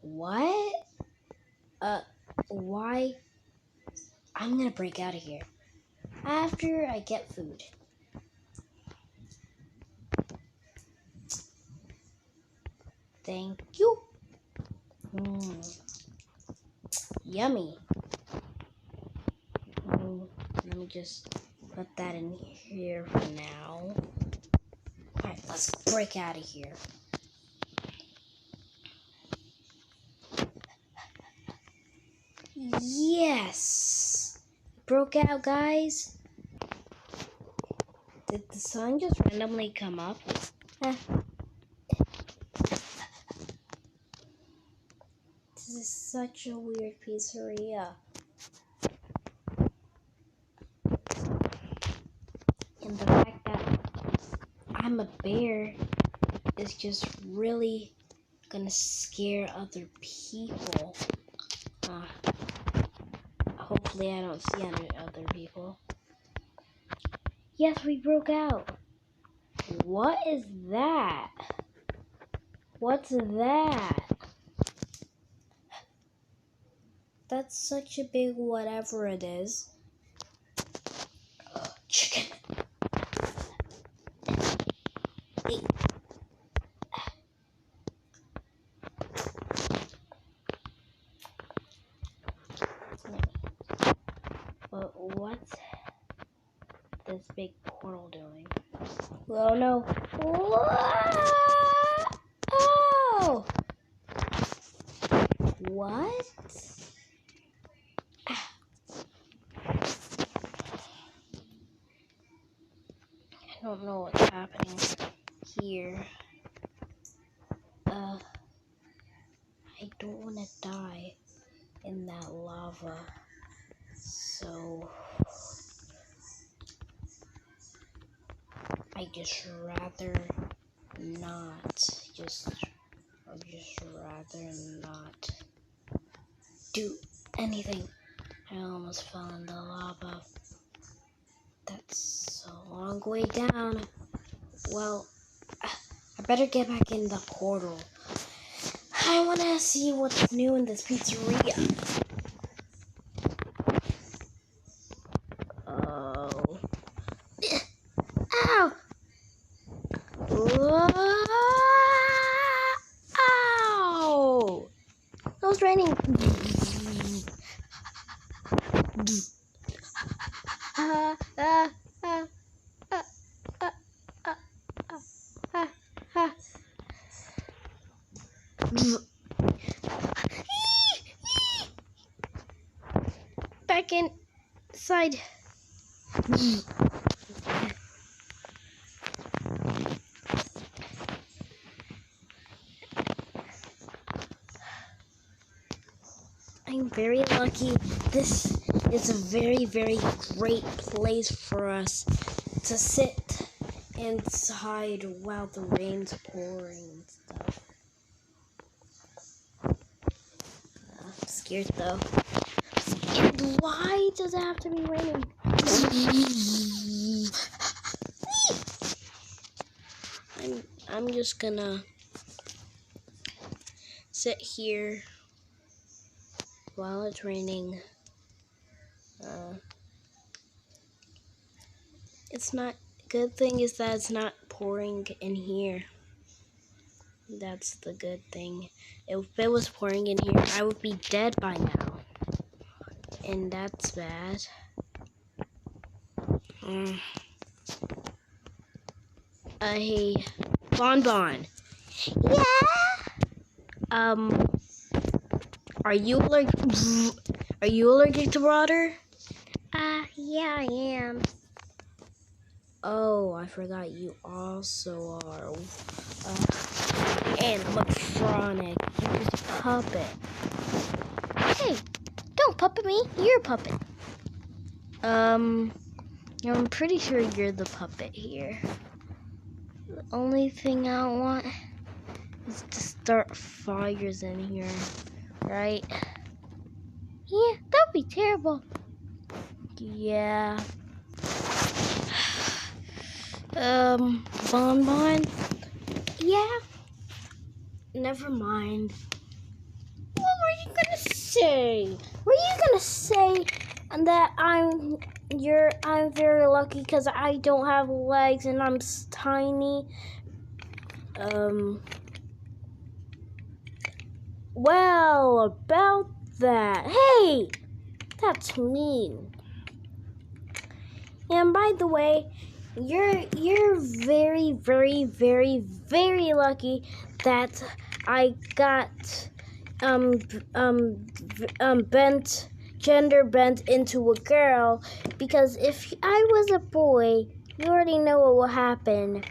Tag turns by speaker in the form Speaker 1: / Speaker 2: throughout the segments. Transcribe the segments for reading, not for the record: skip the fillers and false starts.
Speaker 1: What? Why? I'm gonna break out of here after I get food. Thank you. Yummy. Let me just put that in here for now. Alright, let's break out of here. Yes! Broke out, guys. Did the sun just randomly come up? This is such a weird pizzeria. And the fact that I'm a bear is just really gonna scare other people. Hopefully I don't see other people. Yes, we broke out. What is that? What's that? That's such a big whatever it is. Chicken. But what's this big portal doing? Oh no. Oh! What? I don't know what's happening here. I don't want to die in that lava. So I just rather not. I'd just rather not do anything. I almost fell in the lava. That's a long way down. Well, I better get back in the portal. I want to see what's new in this pizzeria. Oh. Ow! Ow! It was raining. Back inside. I'm very lucky. This is a very, very great place for us to sit inside while the rain's pouring and stuff. I'm scared though. And why does it have to be raining? I'm just gonna sit here while it's raining. It's not. Good thing is that it's not pouring in here. That's the good thing. If it was pouring in here, I would be dead by now. And that's bad. Hey, Bonbon. Yeah? Are you allergic to water? Yeah, I am. Oh, I forgot you also are. Animatronic. You're just a puppet. Hey, don't puppet me. You're a puppet. I'm pretty sure you're the puppet here. The only thing I want is to start fires in here, right? Yeah, that'd be terrible. Yeah. Bonbon? Yeah. Never mind. say? Were you gonna say that I'm very lucky because I don't have legs and I'm tiny? Well, about that. Hey, that's mean. And by the way, you're very, very, very, very lucky that I got gender bent into a girl, because if I was a boy, you already know what will happen.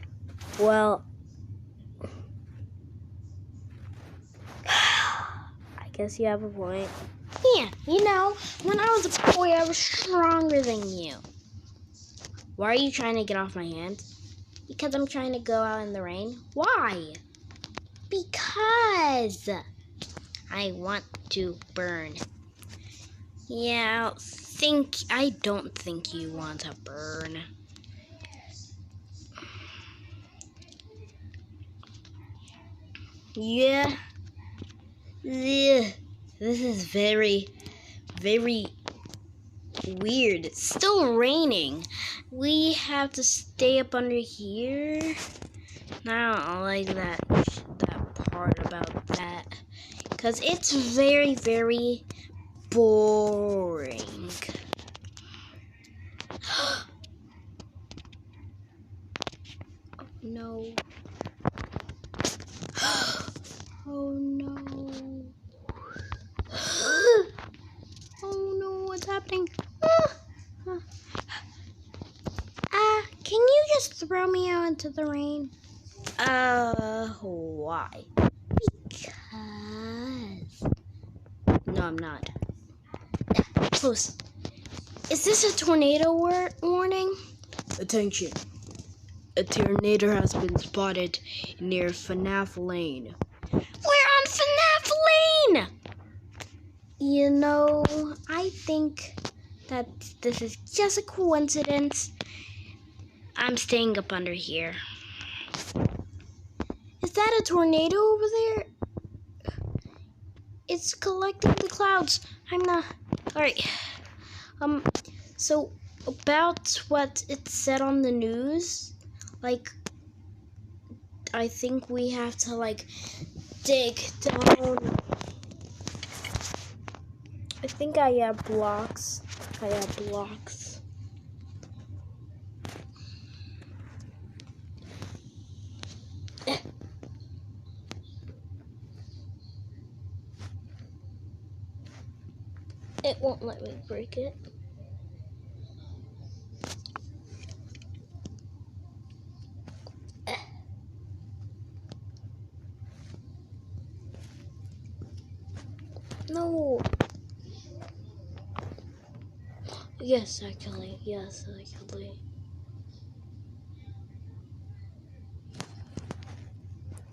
Speaker 1: Well, I guess you have a point. Yeah, you know, when I was a boy, I was stronger than you. Why are you trying to get off my hand? Because I'm trying to go out in the rain. Why? Because I want to burn. Yeah, I don't think you want to burn. Yeah. This is very, very weird. It's still raining. We have to stay up under here. I don't like that part about that, because it's very, very boring. No. Oh no. Oh no, what's happening? Can you just throw me out into the rain? Why? Because... No, I'm not. Close. Is this a tornado warning? Attention. A tornado has been spotted near FNAF Lane. We're on FNAF Lane! You know, I think that this is just a coincidence. I'm staying up under here. Is that a tornado over there? It's collecting the clouds. I'm not... Alright. So, about what it said on the news, like, I think we have to, like, dig down. I think I have blocks. It won't let me break it. No. Yes, actually.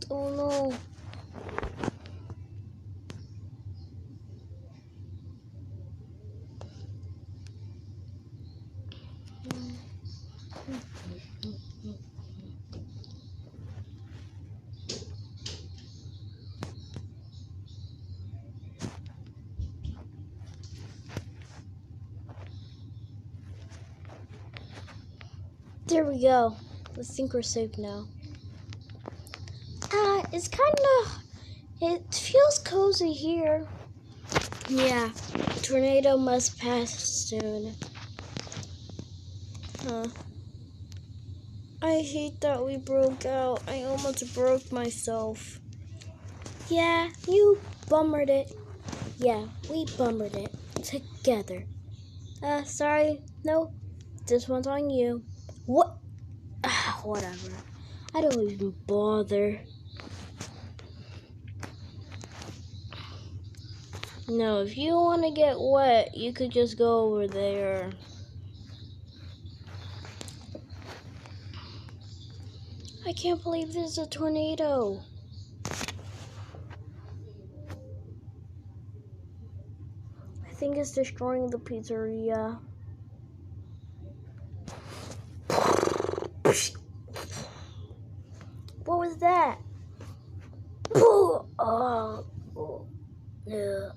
Speaker 1: Oh no. There we go. I think we're safe now. It's it feels cozy here. Yeah, the tornado must pass soon. I hate that we broke out. I almost broke myself. Yeah, you bummered it. Yeah, we bummered it together. Sorry. No, this one's on you. What? Whatever. I don't even bother. No, if you want to get wet, you could just go over there. I can't believe there's a tornado. I think it's destroying the pizzeria. What was that? Yeah.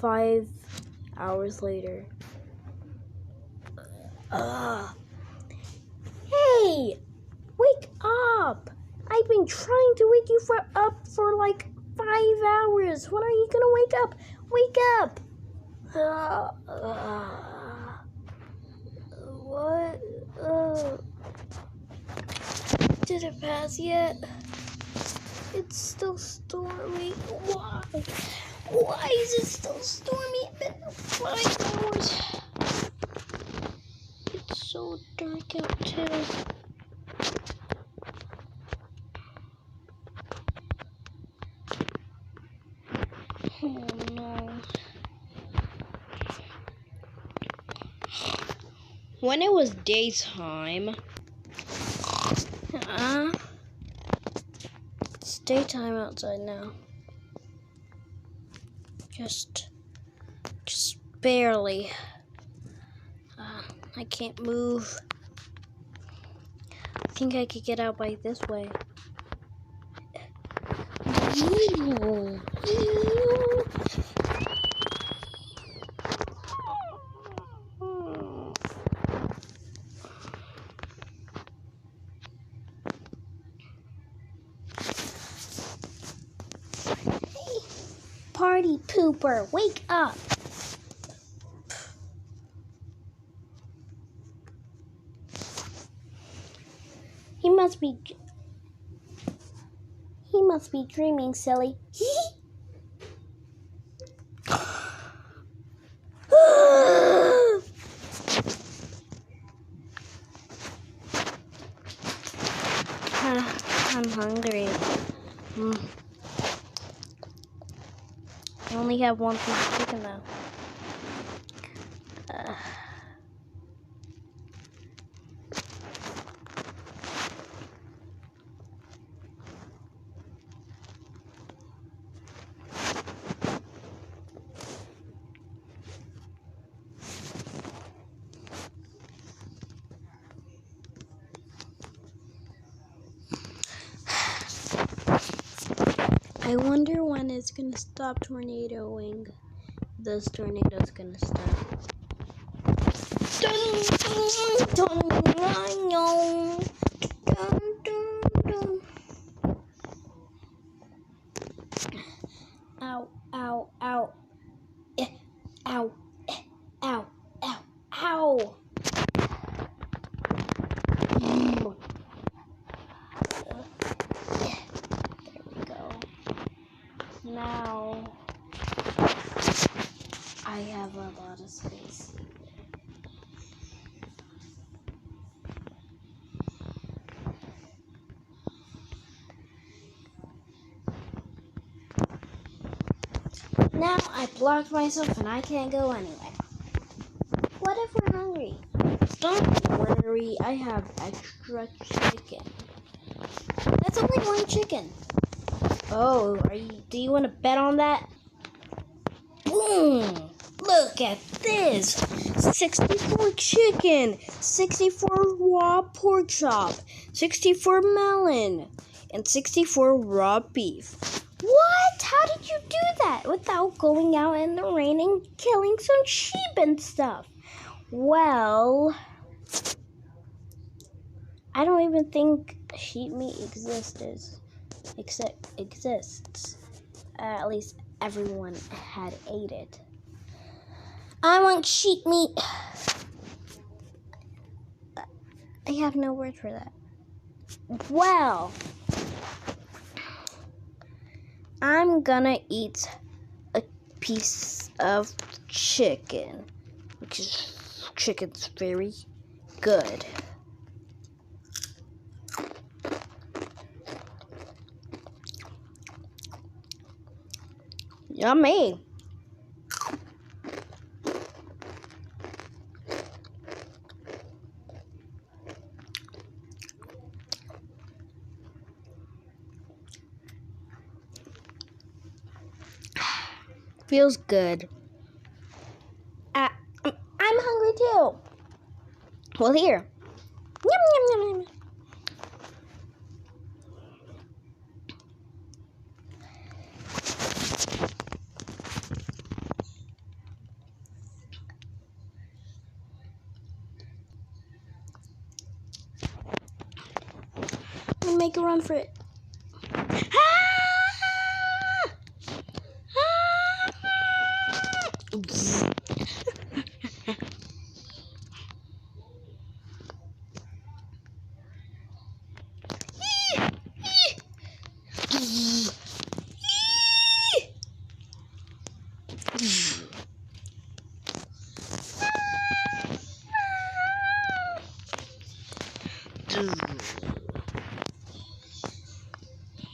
Speaker 1: 5 hours later. Hey! Wake up! I've been trying to wake you up for like 5 hours. When are you gonna wake up? Wake up! What? Did it pass yet? It's still stormy. Why? Why is it still stormy? It's been 5 hours. It's so dark out too. Oh no. When it was daytime, it's daytime outside now. Just barely. I can't move. I think I could get out by this way. Party pooper, wake up! He must be dreaming, silly. I'm hungry. I only have one piece of chicken though. I wonder when it's gonna stop tornadoing. This tornado's gonna stop. Ow, ow, ow. Ow, ow, ow, ow. There we go. Now I have a lot of space. Now I blocked myself and I can't go anywhere. What if we're hungry? Don't worry, I have extra chicken. That's only one chicken. Oh, do you want to bet on that? Boom! Look at this! 64 chicken, 64 raw pork chop, 64 melon, and 64 raw beef. What? How did you do that without going out in the rain and killing some sheep and stuff? Well, I don't even think sheep meat exists. At least everyone had ate it. I want sheep meat. I have no word for that. Well, I'm gonna eat a piece of chicken, chicken's very good. Yummy. Feels good. I'm hungry too. Well, here. Yum, yum, yum, yum. Make a run for it.